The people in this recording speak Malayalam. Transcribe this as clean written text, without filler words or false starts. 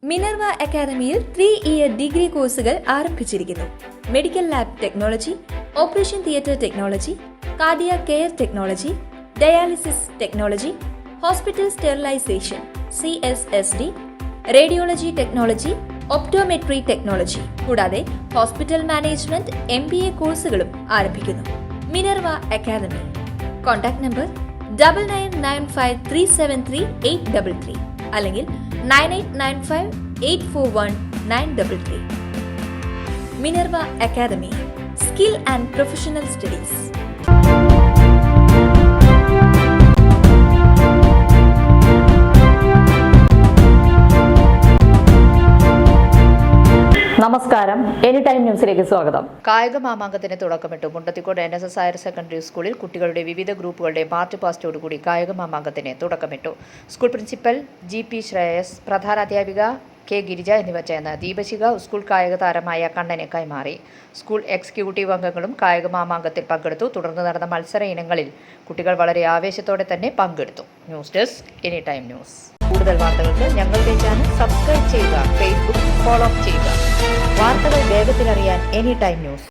മിനർവ അക്കാദമിയിൽ 3-ഇയർ ഡിഗ്രി കോഴ്സുകൾ ആരംഭിച്ചിരിക്കുന്നു. Medical lab technology, operation theatre technology, cardiac care technology, dialysis technology, hospital sterilisation (CSSD), radiology technology, optometry technology കൂടാതെ ഹോസ്പിറ്റൽ മാനേജ്മെന്റ് MBA കോഴ്സുകളും ആരംഭിക്കുന്നു. Minerva academy. കോൺടാക്ട് നമ്പർ 9995373833 അല്ലെങ്കിൽ 9895841933. Minerva academy, skill and professional studies. നമസ്കാരം, എനി ടൈം ന്യൂസിലേക്ക് സ്വാഗതം. കായിക മാമാങ്കത്തിന് തുടക്കമിട്ടു. മുണ്ടത്തിക്കോട് NSS ഹയർ സെക്കൻഡറി സ്കൂളിൽ കുട്ടികളുടെ വിവിധ ഗ്രൂപ്പുകളുടെ മാർച്ച് പാസ്റ്റോടുകൂടി കായിക മാമാങ്കത്തിന് തുടക്കമിട്ടു. സ്കൂൾ പ്രിൻസിപ്പൽ GP ശ്രേയസ്, പ്രധാനാധ്യാപിക K ഗിരിജ എന്നിവർ ചേർന്ന് ദീപശിഖ സ്കൂൾ കായിക താരമായ കണ്ണനെ കൈമാറി. സ്കൂൾ എക്സിക്യൂട്ടീവ് അംഗങ്ങളും കായിക മാമാങ്കത്തിൽ പങ്കെടുത്തു. തുടർന്ന് നടന്ന മത്സര ഇനങ്ങളിൽ കുട്ടികൾ വളരെ ആവേശത്തോടെ തന്നെ പങ്കെടുത്തു. News desk, any time news. കൂടുതൽ വാർത്തകൾക്ക് ഞങ്ങളുടെ ചാനൽ സബ്സ്ക്രൈബ് ചെയ്യുക, ഫേസ്ബുക്ക് ഫോളോ ചെയ്യുക. വാർത്തകൾ വേഗത്തിലറിയാൻ എനി ടൈം ന്യൂസ്.